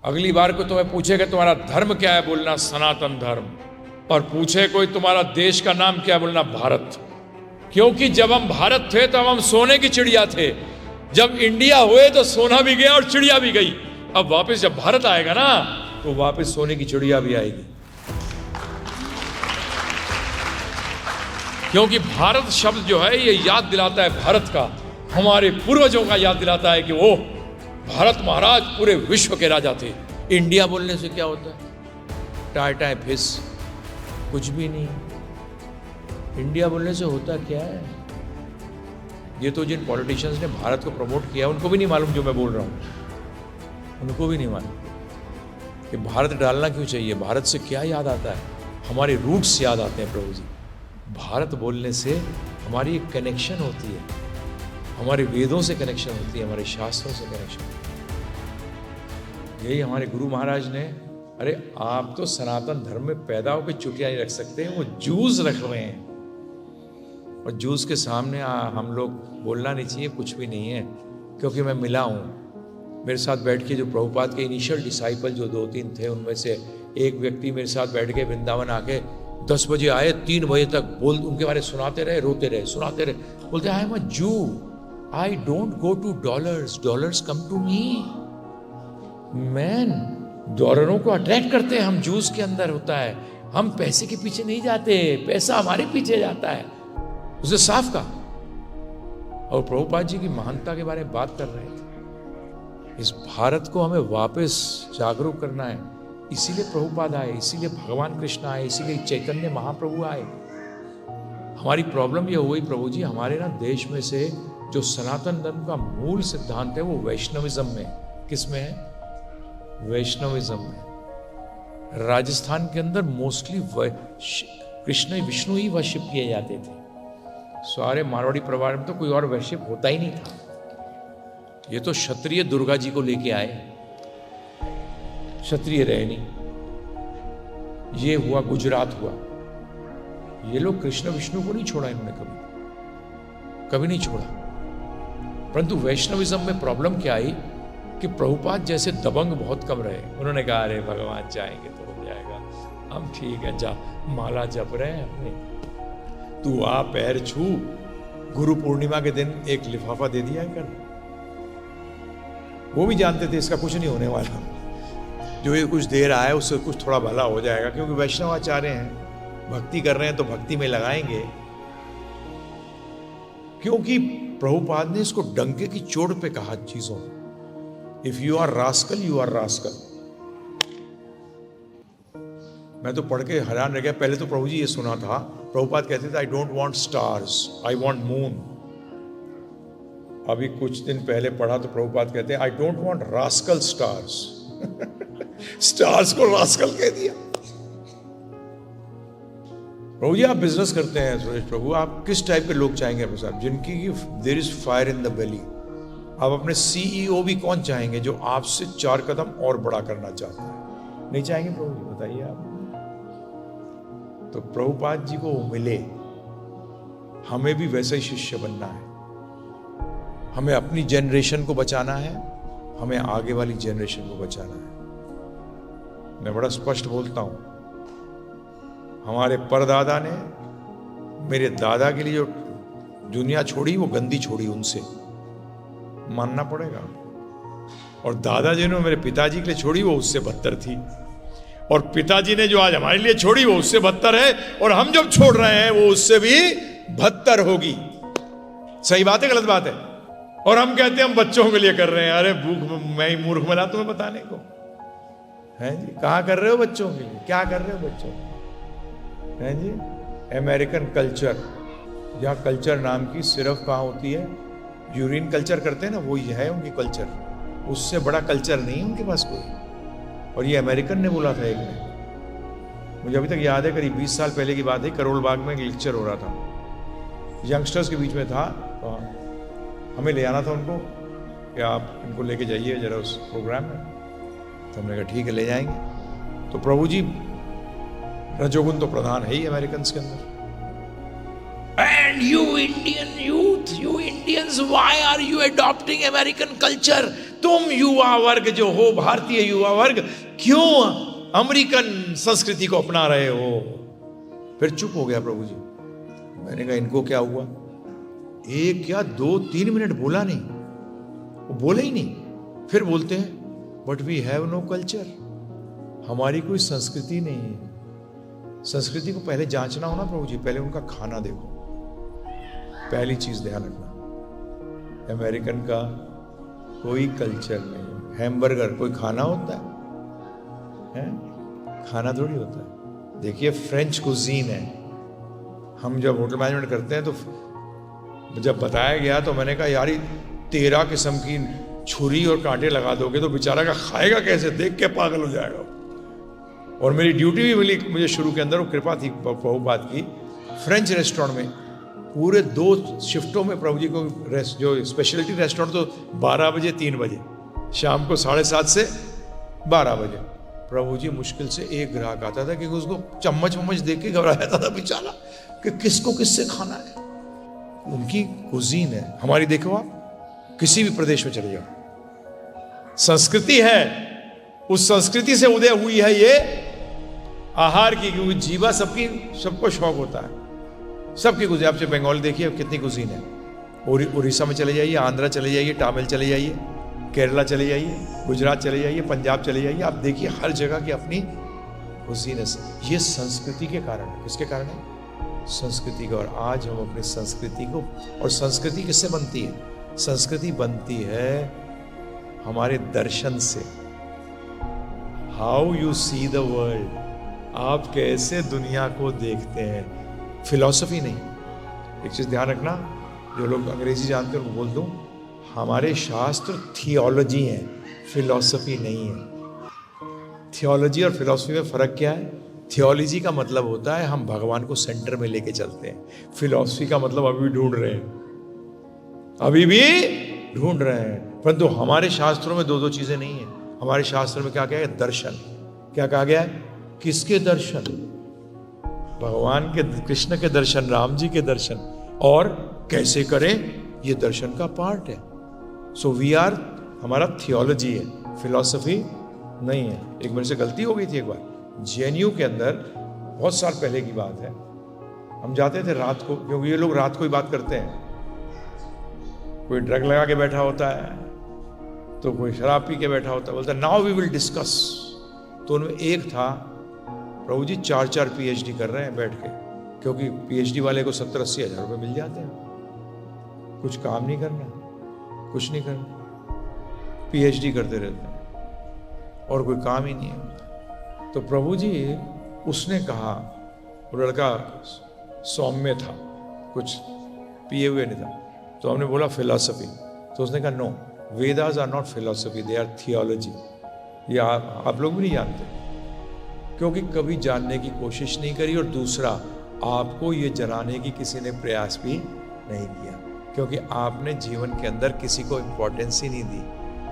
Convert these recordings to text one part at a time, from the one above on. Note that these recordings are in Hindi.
अगली बार को तुम्हें पूछेगा तुम्हारा धर्म क्या है, बोलना सनातन धर्म। और पूछे कोई तुम्हारा देश का नाम क्या है, बोलना भारत। क्योंकि जब हम भारत थे तब हम सोने की चिड़िया थे, जब इंडिया हुए तो सोना भी गया और चिड़िया भी गई। अब वापस जब भारत आएगा ना तो वापस सोने की चिड़िया भी आएगी। क्योंकि भारत शब्द जो है ये याद दिलाता है भारत का, हमारे पूर्वजों का याद दिलाता है कि वो भारत महाराज पूरे विश्व के राजा थे। इंडिया बोलने से क्या होता है, टाटा फिस, कुछ भी नहीं। इंडिया बोलने से होता क्या है, ये तो जिन पॉलिटिशियंस ने भारत को प्रमोट किया उनको भी नहीं मालूम जो मैं बोल रहा हूं, उनको भी नहीं मालूम कि भारत डालना क्यों चाहिए। भारत से क्या याद आता है, हमारे रूट्स याद आते हैं प्रभु जी। भारत बोलने से हमारी एक कनेक्शन होती है, हमारे वेदों से कनेक्शन होती है, हमारे शास्त्रों से कनेक्शन होती है। यही हमारे गुरु महाराज ने, अरे आप तो सनातन धर्म में पैदा होकर चुटिया नहीं रख सकते, वो जूस रख रहे हैं। और जूस के सामने हम लोग बोलना नहीं चाहिए कुछ भी नहीं है। क्योंकि मैं मिला हूँ, मेरे साथ बैठ के जो प्रभुपाद के इनिशियल डिसाइपल जो 2-3 थे, उनमें से एक व्यक्ति मेरे साथ बैठ के वृंदावन आके 10 बजे आए, 3 बजे तक उनके बारे सुनाते रहे, रोते रहे, सुनाते रहे। बोलते आई am a Jew, I don't go to dollars, dollars come to me. Man, डॉलरों को अट्रैक्ट करते हैं हम, जूस के अंदर होता है, हम पैसे के पीछे नहीं जाते, पैसा हमारे पीछे जाता है। उसे साफ कहा। और प्रभुपाद जी की महानता के बारे में बात कर रहे थे। इस भारत को हमें वापस जागरूक करना है, इसीलिए प्रभुपाद आए, इसीलिए भगवान कृष्ण आए, इसीलिए चैतन्य महाप्रभु आए। हमारी प्रॉब्लम ये हुई प्रभु जी, हमारे ना देश में से जो सनातन धर्म का मूल सिद्धांत है वो वैष्णविज्म में, किस में है, वैष्णविज्म में। राजस्थान के अंदर मोस्टली कृष्ण विष्णु ही वर्शिप किए जाते थे। सारे मारवाड़ी परिवार में तो कोई और वर्शिप होता ही नहीं था। ये तो क्षत्रिय दुर्गा जी को लेके आए, क्षत्रिय रहे नहीं। ये हुआ, गुजरात हुआ, ये लोग कृष्ण विष्णु को नहीं छोड़ा, इन्होंने कभी नहीं छोड़ा। परंतु वैष्णविज्म में प्रॉब्लम क्या आई कि प्रभुपाद जैसे दबंग बहुत कम रहे। उन्होंने कहा अरे भगवान चाहेंगे तो हो जाएगा, हम ठीक है, जा माला जप रहे हैं अपने, तू आ पैर छू, गुरु पूर्णिमा के दिन एक लिफाफा दे दिया कर। वो भी जानते थे इसका कुछ नहीं होने वाला, जो ये कुछ दे रहा है उससे कुछ थोड़ा भला हो जाएगा, क्योंकि वैष्णव आचार्य हैं, भक्ति कर रहे हैं तो भक्ति में लगाएंगे। क्योंकि प्रभुपाद ने इसको डंके की चोट पे कहा चीजों, if you are rascal you are rascal. मैं तो पढ़ के हैरान रह गया। पहले तो प्रभु जी ये सुना था, प्रभुपाद कहते थे I don't want stars, I want moon. अभी कुछ दिन पहले पढ़ा तो प्रभुपाद कहते हैं I don't want rascal stars. Stars को रास्कल कह दिया। प्रभु जी आप बिजनेस करते हैं सुरेश प्रभु, आप किस टाइप के लोग चाहेंगे अपने साथ, जिनकी there is fire in the belly. आप अपने सीईओ भी कौन चाहेंगे जो आपसे 4 कदम और बड़ा करना चाहता है? नहीं चाहेंगे प्रभु जी, बताइए आप। तो प्रभुपाद जी को मिले, हमें भी वैसे ही शिष्य बनना है। हमें अपनी जनरेशन को बचाना है, हमें आगे वाली जनरेशन को बचाना है। मैं बड़ा स्पष्ट बोलता हूं, हमारे परदादा ने मेरे दादा के लिए जो दुनिया छोड़ी वो गंदी छोड़ी, उनसे मानना पड़ेगा। और दादाजी ने मेरे पिताजी के लिए छोड़ी वो उससे बदतर थी, और पिताजी ने जो आज हमारे लिए छोड़ी वो उससे बदतर है, और हम जब छोड़ रहे हैं वो उससे भी बदतर होगी। सही बात है गलत बात है? और हम कहते हैं हम बच्चों के लिए कर रहे हैं। अरे भूख, मैं ही मूर्ख बना तुम्हें बताने को है जी? कहाँ कर रहे हो बच्चों के लिए, क्या कर रहे हो बच्चों है जी? अमेरिकन कल्चर, जहाँ कल्चर नाम की सिर्फ कहाँ होती है, यूरिन कल्चर करते हैं ना, वो है उनकी कल्चर, उससे बड़ा कल्चर नहीं उनके पास कोई। और ये अमेरिकन ने बोला था एक ने, मुझे अभी तक याद है, करीब 20 साल पहले की बात है, करोल बाग में एक लेक्चर हो रहा था, यंगस्टर्स के बीच में था, तो हमें ले आना था उनको कि आप इनको लेके जाइए जरा उस प्रोग्राम में। तो हमने कहा ठीक है ले जाएंगे। तो प्रभु जी रजोगुण तो प्रधान है ही अमेरिकन के अंदर। And you Indian youth, you Indians, why are you adopting American culture? तुम युवा वर्ग जो हो, भारतीय युवा वर्ग, क्यों अमेरिकन संस्कृति को अपना रहे हो? फिर चुप हो गया प्रभु जी। मैंने कहा इनको क्या हुआ? एक क्या 2-3 मिनट बोला नहीं, वो बोले ही नहीं। फिर बोलते हैं but we have no culture, हमारी कोई संस्कृति नहीं है। संस्कृति को पहले जांचना हो ना प्रभु जी, पहले उनका खाना देखो। पहली चीज ध्यान रखना, अमेरिकन का कोई कल्चर नहीं। हैमबर्गर कोई खाना होता है? खाना थोड़ी होता है। देखिए फ्रेंच कुजीन है। हम जब होटल मैनेजमेंट करते हैं तो जब बताया गया तो मैंने कहा यार 13 किस्म की छुरी और कांटे लगा दोगे तो बेचारा का खाएगा कैसे? देख के पागल हो जाएगा। और मेरी ड्यूटी भी मिली मुझे शुरू के अंदर, वो कृपा थी बहुत बात की। फ्रेंच रेस्टोरेंट में पूरे 2 शिफ्टों में प्रभु जी को जो स्पेशलिटी रेस्टोरेंट तो 12 बजे 3 बजे, शाम को 7:30 से 12 बजे। प्रभु जी मुश्किल से एक ग्राहक आता था कि उसको चम्मच देख के घबरा जाता था बेचारा कि किसको किससे खाना है। उनकी कुजीन है, हमारी देखो आप किसी भी प्रदेश में चले जाओ, संस्कृति है। उस संस्कृति से उदय हुई है ये आहार की, क्योंकि जीवा सबको शौक होता है, सबकी कुजीन। आपसे बंगाल देखिए कितनी कुजीन है। उड़ीसा में चले जाइए, आंध्रा चले जाइए, तमिल चले जाइए, केरला चले जाइए, गुजरात चले जाइए, पंजाब चले जाइए, आप देखिए हर जगह की अपनी कुजीन है। ये संस्कृति के कारण है। किसके कारण है? संस्कृति का। और आज हम अपनी संस्कृति को, और संस्कृति किससे बनती है? संस्कृति बनती है हमारे दर्शन से। How you see the world, आप कैसे दुनिया को देखते हैं, फिलॉसफी नहीं। एक चीज ध्यान रखना, जो लोग अंग्रेजी जानते हैं उनको बोल दूं, हमारे शास्त्र थियोलॉजी है, फिलॉसफी नहीं है। थियोलॉजी और फिलॉसफी में फर्क क्या है? थियोलॉजी का मतलब होता है हम भगवान को सेंटर में लेके चलते हैं। फिलॉसफी का मतलब अभी भी ढूंढ रहे हैं, अभी भी ढूंढ रहे हैं। परंतु हमारे शास्त्रों में 2 चीजें नहीं है। हमारे शास्त्र में क्या क्या है? दर्शन। क्या कहा गया है? किसके दर्शन? भगवान के, कृष्ण के दर्शन, राम जी के दर्शन। और कैसे करें, ये दर्शन का पार्ट है। सो वी आर, हमारा थियोलॉजी है, फिलॉसफी नहीं है। एक मेरे से गलती हो गई थी एक बार, जेएनयू के अंदर बहुत साल पहले की बात है। हम जाते थे रात को, क्योंकि ये लोग रात को ही बात करते हैं। कोई ड्रग लगा के बैठा होता है, तो कोई शराब पी के बैठा होता है, बोलता है नाउ वी विल डिस्कस। तो उनमें एक था, प्रभु जी 4-4 पीएचडी कर रहे हैं बैठ के, क्योंकि पीएचडी वाले को 70-80 हज़ार रुपये मिल जाते हैं। कुछ काम नहीं करना, कुछ नहीं करना, पीएचडी करते रहते हैं और कोई काम ही नहीं है। तो प्रभु जी, उसने कहा, वो लड़का सौम्य था, कुछ पिए हुए नहीं था, तो हमने बोला फिलॉसफी। तो उसने कहा no, Vedas are not philosophy, they are theology. ये आप लोग भी नहीं जानते, क्योंकि कभी जानने की कोशिश नहीं करी, और दूसरा आपको ये जनाने की किसी ने प्रयास भी नहीं किया, क्योंकि आपने जीवन के अंदर किसी को इंपॉर्टेंस ही नहीं दी।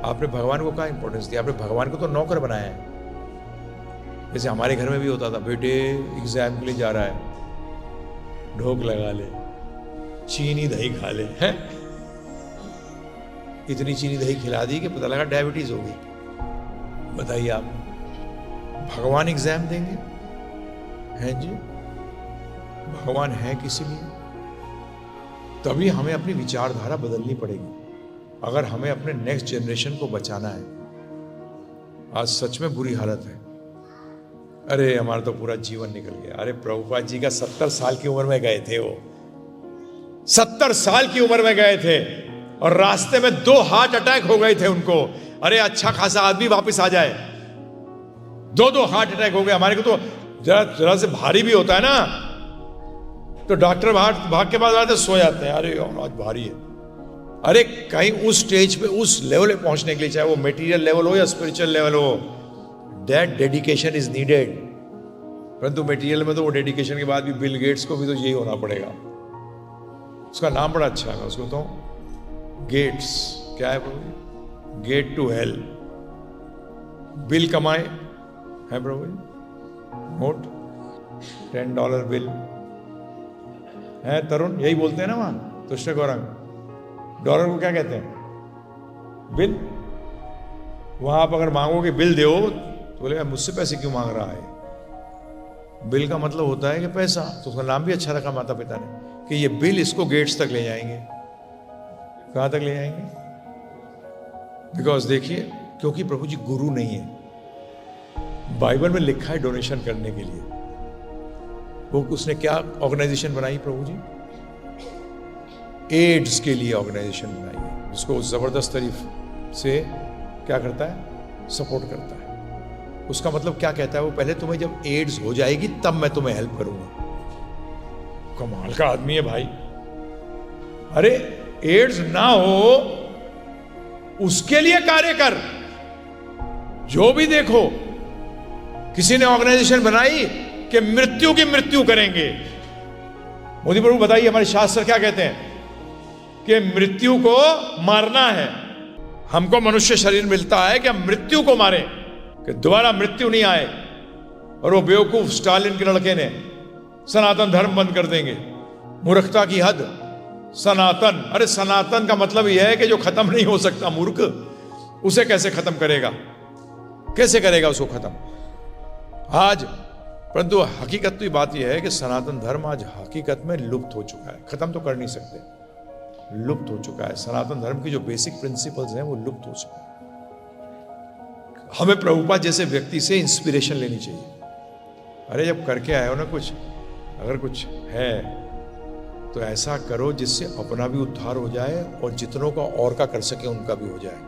आपने भगवान को कहाँ इंपॉर्टेंस दी? आपने भगवान को तो नौकर बनाया है। जैसे हमारे घर में भी होता था, बेटे एग्जाम के लिए जा रहा है, ढोक लगा ले, चीनी दही खा ले, है? इतनी चीनी दही खिला दी कि पता लगा डायबिटीज हो गई। बताइए आप, भगवान एग्जाम देंगे? हैं जी, भगवान है किसी लिए। तभी हमें अपनी विचारधारा बदलनी पड़ेगी, अगर हमें अपने नेक्स्ट जनरेशन को बचाना है। आज सच में बुरी हालत है। अरे हमारा तो पूरा जीवन निकल गया। अरे प्रभुपाद जी का 70 साल की उम्र में गए थे, वो 70 साल की उम्र में गए थे, और रास्ते में 2 हार्ट अटैक हो गए थे उनको। अरे अच्छा खासा आदमी वापस आ जाए, 2 हार्ट अटैक हो गए। हमारे को तो जरा से भारी भी होता है ना, तो डॉक्टर भाग के बाद आते सो जाते हैं, अरे आज भारी है। अरे कहीं उस स्टेज पे, उस लेवल पे पहुंचने के लिए, चाहे वो मटेरियल लेवल हो या स्पिरिचुअल लेवल हो, दैट डेडिकेशन इज नीडेड। परंतु मटेरियल में तो वो डेडिकेशन के बाद भी बिल गेट्स को भी तो यही होना पड़ेगा। उसका नाम बड़ा अच्छा है, मैं उसको तो गेट्स, क्या है प्रभु? Gate to hell. बिल कमाए है प्रभु, नोट $10 बिल है। तरुण यही बोलते हैं ना वहां, तुष्ट गौरंग, डॉलर को क्या कहते हैं? बिल। वहां आप अगर मांगोगे बिल दो तो बोलेगा मुझसे पैसे क्यों मांग रहा है। बिल का मतलब होता है कि पैसा, तो उसका नाम भी अच्छा रखा माता पिता ने कि ये बिल इसको गेट्स तक ले जाएंगे। कहां तक ले जाएंगे? बिकॉज देखिए, क्योंकि प्रभु जी गुरु नहीं है। बाइबल में लिखा है डोनेशन करने के लिए। वो उसने क्या ऑर्गेनाइजेशन बनाई प्रभु जी? एड्स के लिए ऑर्गेनाइजेशन बनाई है, जिसको जबरदस्त तरीफ से क्या करता है? सपोर्ट करता है। उसका मतलब क्या कहता है? वो पहले तुम्हें जब एड्स हो जाएगी तब मैं तुम्हें हेल्प करूंगा। कमाल का आदमी है भाई। अरे एड्स ना हो उसके लिए कार्य कर। जो भी देखो, किसी ने ऑर्गेनाइजेशन बनाई कि मृत्यु की मृत्यु करेंगे। मोदी प्रभु बताइए हमारे शास्त्र क्या कहते हैं? कि मृत्यु को मारना है। हमको मनुष्य शरीर मिलता है कि हम मृत्यु को मारें, कि दोबारा मृत्यु नहीं आए। और वो बेवकूफ स्टालिन के लड़के ने सनातन धर्म बंद कर देंगे। मूर्खता की हद। सनातन, अरे सनातन का मतलब यह है कि जो खत्म नहीं हो सकता। मूर्ख, उसे कैसे खत्म करेगा? कैसे करेगा उसको खत्म? आज परंतु हकीकत तो बात यह है कि सनातन धर्म आज हकीकत में लुप्त हो चुका है। खत्म तो कर नहीं सकते, लुप्त हो चुका है। सनातन धर्म की जो बेसिक प्रिंसिपल्स हैं वो लुप्त हो चुके हैं। हमें प्रभुपाद जैसे व्यक्ति से इंस्पिरेशन लेनी चाहिए। अरे जब करके आए हो ना कुछ, अगर कुछ है तो ऐसा करो जिससे अपना भी उद्धार हो जाए और जितनों का और का कर सके उनका भी हो जाए।